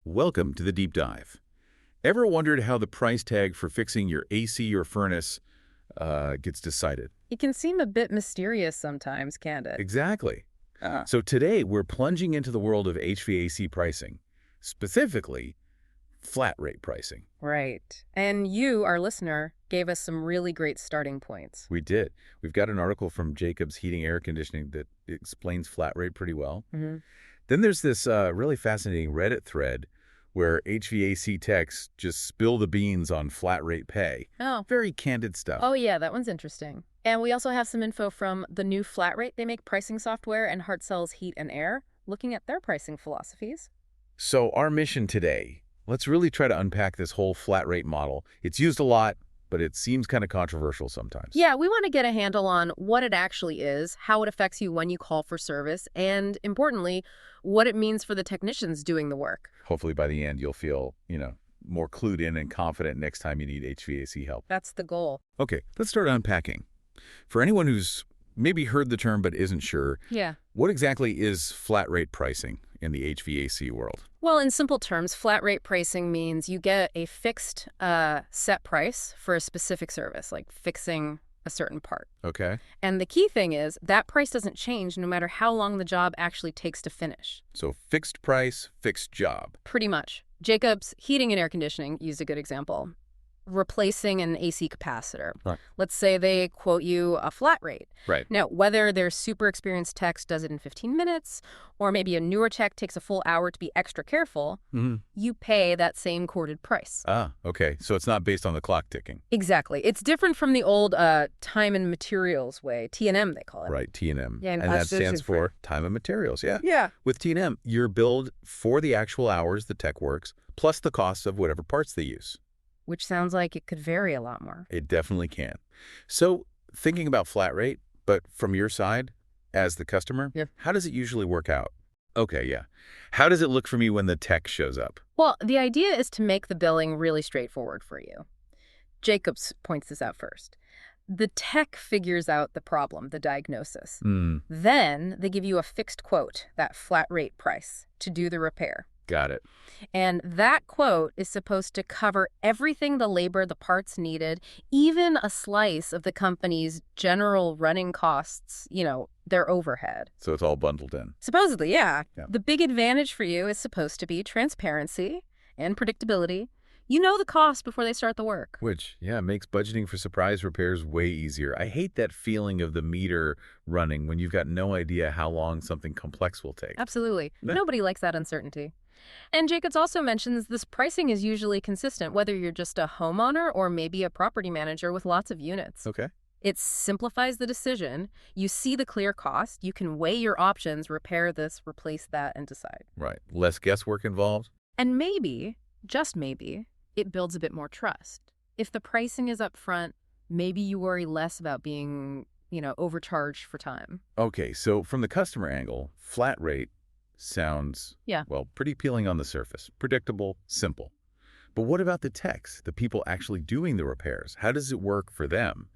Welcome to the deep dive. Ever wondered how the price tag for fixing your AC or furnace gets decided? It can seem a bit mysterious sometimes, can't it? Exactly. So today we're plunging into the world of HVAC pricing, specifically flat rate pricing. Right. And you, our listener, gave us some really great starting points. We did. We've got an article from Jacobs Heating Air Conditioning that explains flat rate pretty well. Mm-hmm. Then there's this really fascinating Reddit thread where HVAC techs just spill the beans on flat rate pay. Oh. Very candid stuff. Oh, yeah, that one's interesting. And we also have some info from the new flat rate they make pricing software and Hartzell's Heat and Air, looking at their pricing philosophies. So our mission today, let's really try to unpack this whole flat rate model. It's used a lot, but it seems kind of controversial sometimes. Yeah, we want to get a handle on what it actually is, how it affects you when you call for service, and importantly, what it means for the technicians doing the work. Hopefully by the end you'll feel, more clued in and confident next time you need HVAC help. That's the goal. Okay, let's start unpacking. For anyone who's maybe heard the term but isn't sure, Yeah. what exactly is flat rate pricing in the HVAC world? Well, in simple terms, flat rate pricing means you get a fixed set price for a specific service, like fixing a certain part. Okay. And the key thing is that price doesn't change no matter how long the job actually takes to finish. So fixed price, fixed job. Pretty much. Jacobs Heating and Air Conditioning used a good example. Replacing an AC capacitor. Right. Let's say they quote you a flat rate. Right. Now, whether their super experienced tech does it in 15 minutes, or maybe a newer tech takes a full hour to be extra careful, you pay that same quoted price. Ah, okay. So it's not based on the clock ticking. Exactly. It's different from the old time and materials way, T&M they call it. Right, T&M. Yeah, and that stands for time and materials, yeah. Yeah. With T&M, you're billed for the actual hours the tech works, plus the cost of whatever parts they use. Which sounds like it could vary a lot more. It definitely can. So thinking about flat rate, but from your side, as the customer, How does it usually work out? Okay, yeah. How does it look for me when the tech shows up? Well, the idea is to make the billing really straightforward for you. Jacobs points this out first. The tech figures out the problem, the diagnosis. Then they give you a fixed quote, that flat rate price, to do the repair. Got it. And that quote is supposed to cover everything the labor, the parts needed, even a slice of the company's general running costs, their overhead. So it's all bundled in. Supposedly, yeah. The big advantage for you is supposed to be transparency and predictability. You know the cost before they start the work. Which, makes budgeting for surprise repairs way easier. I hate that feeling of the meter running when you've got no idea how long something complex will take. Absolutely. Nobody likes that uncertainty. And Jacobs also mentions this pricing is usually consistent, whether you're just a homeowner or maybe a property manager with lots of units. Okay. It simplifies the decision. You see the clear cost. You can weigh your options, repair this, replace that, and decide. Right. Less guesswork involved. And maybe, just maybe, it builds a bit more trust. If the pricing is up front, maybe you worry less about being, overcharged for time. Okay, so from the customer angle, flat rate sounds, pretty appealing on the surface. Predictable, simple. But what about the techs, the people actually doing the repairs? How does it work for them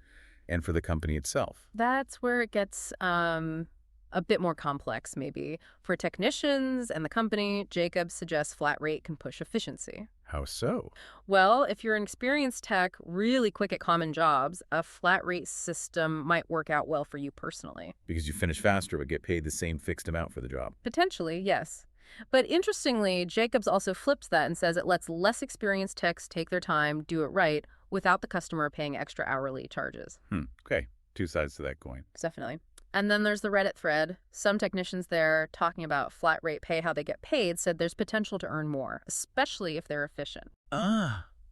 and for the company itself? That's where it gets a bit more complex, maybe. For technicians and the company, Jacobs suggests flat rate can push efficiency. How so? Well, if you're an experienced tech, really quick at common jobs, a flat rate system might work out well for you personally. Because you finish faster but get paid the same fixed amount for the job. Potentially, yes. But interestingly, Jacobs also flips that and says it lets less experienced techs take their time, do it right, without the customer paying extra hourly charges. Okay, two sides to that coin. Definitely. And then there's the Reddit thread. Some technicians there talking about flat rate pay, how they get paid, said there's potential to earn more, especially if they're efficient.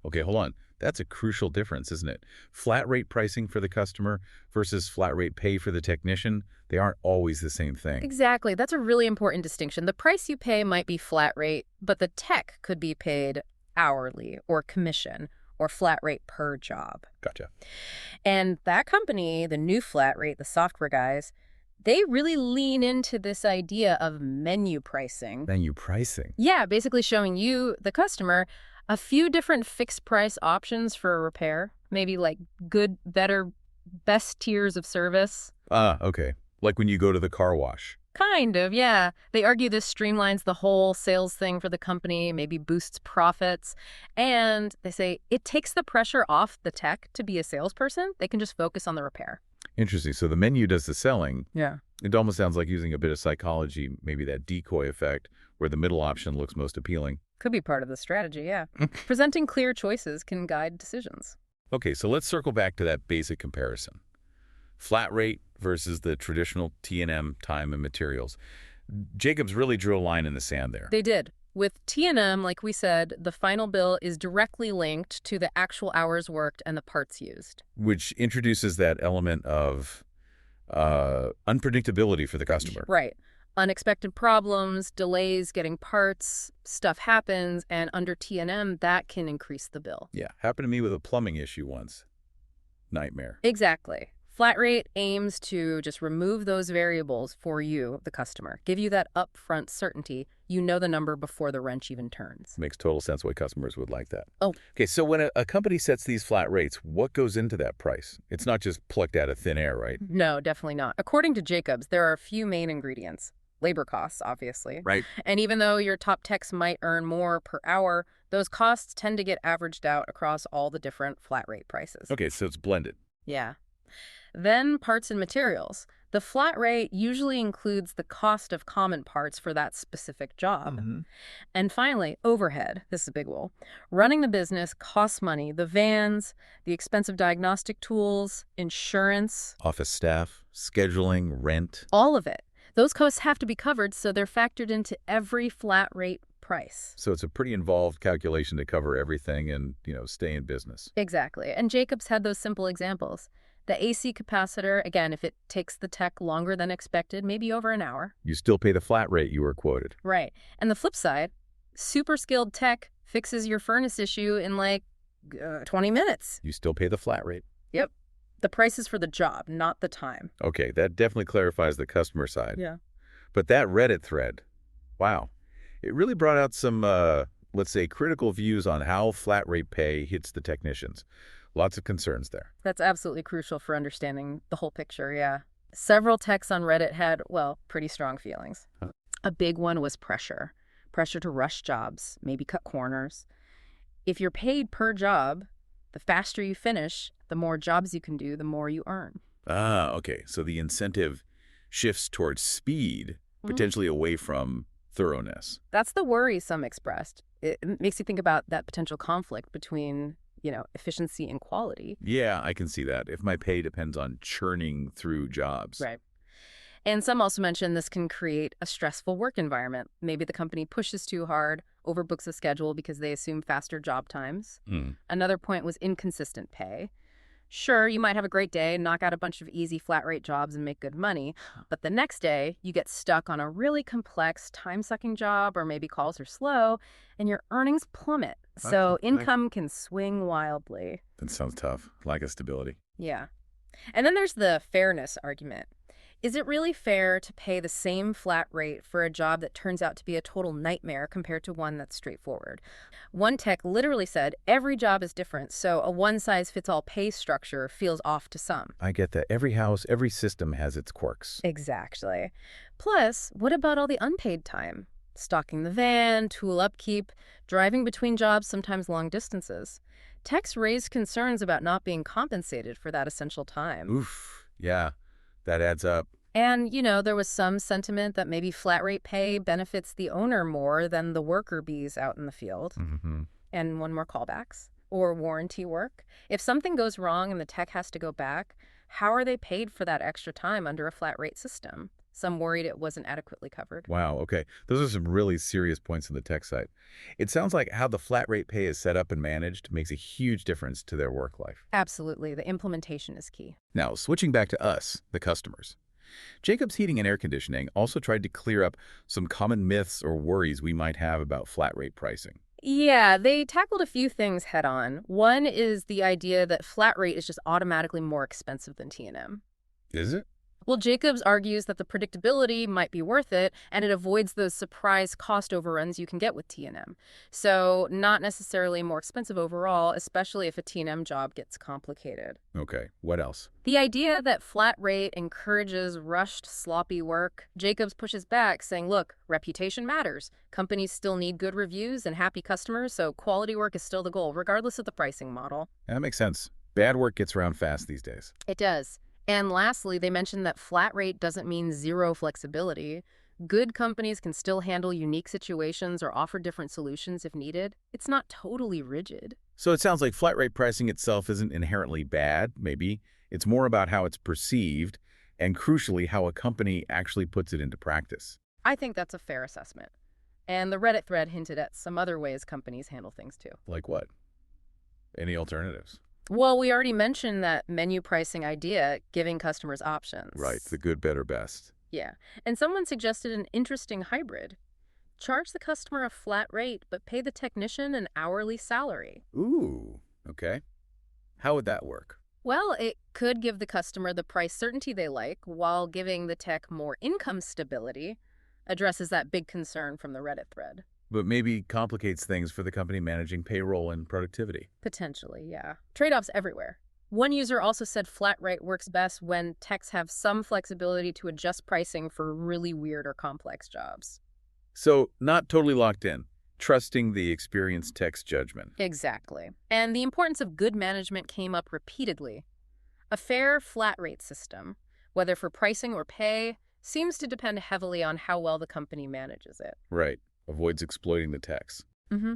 Okay, hold on. That's a crucial difference, isn't it? Flat rate pricing for the customer versus flat rate pay for the technician, they aren't always the same thing. Exactly. That's a really important distinction. The price you pay might be flat rate, but the tech could be paid hourly or commission or flat rate per job. Gotcha. And that company, the new flat rate, the software guys, they really lean into this idea of menu pricing. Menu pricing? Yeah, basically showing you, the customer, a few different fixed price options for a repair. Maybe like good, better, best tiers of service. Okay. Like when you go to the car wash. Kind of, yeah. They argue this streamlines the whole sales thing for the company, maybe boosts profits. And they say it takes the pressure off the tech to be a salesperson. They can just focus on the repair. Interesting. So the menu does the selling. Yeah. It almost sounds like using a bit of psychology, maybe that decoy effect, where the middle option looks most appealing. Could be part of the strategy, yeah. Presenting clear choices can guide decisions. Okay, so let's circle back to that basic comparison. Flat rate versus the traditional T&M, time and materials. Jacobs really drew a line in the sand there. They did. With T&M, like we said, the final bill is directly linked to the actual hours worked and the parts used. Which introduces that element of unpredictability for the customer. Right. Unexpected problems, delays getting parts, stuff happens, and under T&M, that can increase the bill. Yeah, happened to me with a plumbing issue once. Nightmare. Exactly. Flat rate aims to just remove those variables for you, the customer. Give you that upfront certainty. You know the number before the wrench even turns. Makes total sense why customers would like that. Oh. Okay, so when a company sets these flat rates, what goes into that price? It's not just plucked out of thin air, right? No, definitely not. According to Jacobs, there are a few main ingredients. Labor costs, obviously. Right. And even though your top techs might earn more per hour, those costs tend to get averaged out across all the different flat rate prices. Okay, so it's blended. Yeah. Then parts and materials. The flat rate usually includes the cost of common parts for that specific job. And finally, overhead. This is a big one. Running the business costs money. The vans, the expensive diagnostic tools, insurance. Office staff, scheduling, rent. All of it. Those costs have to be covered, so they're factored into every flat rate price. So it's a pretty involved calculation to cover everything and, stay in business. Exactly. And Jacobs had those simple examples. The AC capacitor, again, if it takes the tech longer than expected, maybe over an hour. You still pay the flat rate you were quoted. Right. And the flip side, super skilled tech fixes your furnace issue in 20 minutes. You still pay the flat rate. Yep. The price is for the job, not the time. Okay, that definitely clarifies the customer side. Yeah. But that Reddit thread, wow. It really brought out some, let's say, critical views on how flat rate pay hits the technicians. Lots of concerns there. That's absolutely crucial for understanding the whole picture, yeah. Several techs on Reddit had, pretty strong feelings. Huh. A big one was pressure. Pressure to rush jobs, maybe cut corners. If you're paid per job, the faster you finish, the more jobs you can do, the more you earn. Ah, okay. So the incentive shifts towards speed, potentially away from thoroughness. That's the worry some expressed. It makes you think about that potential conflict between efficiency and quality. Yeah, I can see that. If my pay depends on churning through jobs. Right. And some also mention this can create a stressful work environment. Maybe the company pushes too hard, overbooks a schedule because they assume faster job times. Another point was inconsistent pay. Sure, you might have a great day, knock out a bunch of easy flat rate jobs and make good money, but the next day you get stuck on a really complex time-sucking job, or maybe calls are slow, and your earnings plummet. So income can swing wildly. That sounds tough. Lack of stability. Yeah. And then there's the fairness argument. Is it really fair to pay the same flat rate for a job that turns out to be a total nightmare compared to one that's straightforward? One tech literally said, every job is different, so a one-size-fits-all pay structure feels off to some. I get that. Every house, every system has its quirks. Exactly. Plus, what about all the unpaid time? Stocking the van, tool upkeep, driving between jobs, sometimes long distances. Techs raised concerns about not being compensated for that essential time. Oof. Yeah. That adds up. And, there was some sentiment that maybe flat rate pay benefits the owner more than the worker bees out in the field. And one more callbacks or warranty work. If something goes wrong and the tech has to go back, how are they paid for that extra time under a flat rate system? Some worried it wasn't adequately covered. Wow, okay. Those are some really serious points on the tech side. It sounds like how the flat rate pay is set up and managed makes a huge difference to their work life. Absolutely. The implementation is key. Now, switching back to us, the customers. Jacobs Heating and Air Conditioning also tried to clear up some common myths or worries we might have about flat rate pricing. Yeah, they tackled a few things head on. One is the idea that flat rate is just automatically more expensive than T&M. Is it? Well, Jacobs argues that the predictability might be worth it, and it avoids those surprise cost overruns you can get with T&M. So not necessarily more expensive overall, especially if a T&M job gets complicated. Okay, what else? The idea that flat rate encourages rushed, sloppy work, Jacobs pushes back, saying, look, reputation matters. Companies still need good reviews and happy customers, so quality work is still the goal, regardless of the pricing model. That makes sense. Bad work gets around fast these days. It does. And lastly, they mentioned that flat rate doesn't mean zero flexibility. Good companies can still handle unique situations or offer different solutions if needed. It's not totally rigid. So it sounds like flat rate pricing itself isn't inherently bad, maybe. It's more about how it's perceived and, crucially, how a company actually puts it into practice. I think that's a fair assessment. And the Reddit thread hinted at some other ways companies handle things too. Like what? Any alternatives? Well, we already mentioned that menu pricing idea, giving customers options. Right, the good, better, best. Yeah. And someone suggested an interesting hybrid. Charge the customer a flat rate, but pay the technician an hourly salary. Ooh, okay. How would that work? Well, it could give the customer the price certainty they like while giving the tech more income stability, addresses that big concern from the Reddit thread. But maybe complicates things for the company managing payroll and productivity. Potentially, yeah. Trade-offs everywhere. One user also said flat rate works best when techs have some flexibility to adjust pricing for really weird or complex jobs. So, not totally locked in. Trusting the experienced tech's judgment. Exactly. And the importance of good management came up repeatedly. A fair flat rate system, whether for pricing or pay, seems to depend heavily on how well the company manages it. Right. Avoids exploiting the techs. Mm-hmm.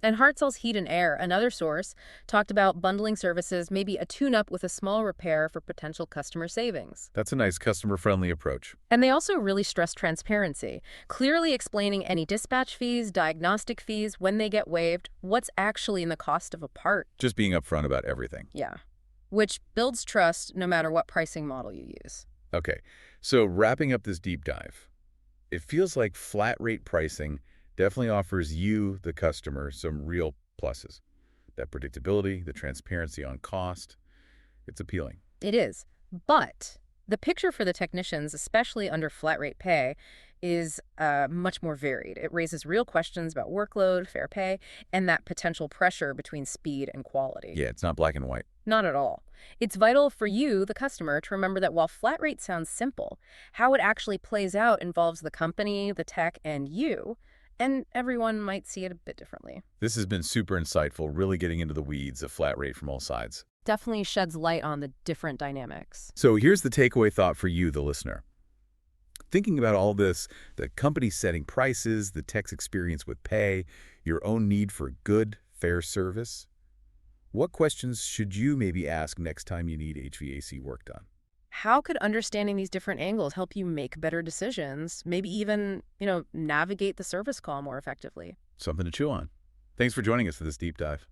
And Hartzell's Heat and Air, another source, talked about bundling services, maybe a tune-up with a small repair for potential customer savings. That's a nice customer-friendly approach. And they also really stress transparency, clearly explaining any dispatch fees, diagnostic fees, when they get waived, what's actually in the cost of a part. Just being upfront about everything. Yeah. Which builds trust no matter what pricing model you use. Okay, so wrapping up this deep dive, it feels like flat rate pricing definitely offers you, the customer, some real pluses. That predictability, the transparency on cost, it's appealing. It is. But the picture for the technicians, especially under flat rate pay, is much more varied. It raises real questions about workload, fair pay, and that potential pressure between speed and quality. Yeah, it's not black and white. Not at all. It's vital for you, the customer, to remember that while flat rate sounds simple, how it actually plays out involves the company, the tech, and you. And everyone might see it a bit differently. This has been super insightful, really getting into the weeds of flat rate from all sides. Definitely sheds light on the different dynamics. So here's the takeaway thought for you, the listener. Thinking about all this, the company setting prices, the tech's experience with pay, your own need for good, fair service, what questions should you maybe ask next time you need HVAC work done? How could understanding these different angles help you make better decisions, maybe even, navigate the service call more effectively? Something to chew on. Thanks for joining us for this deep dive.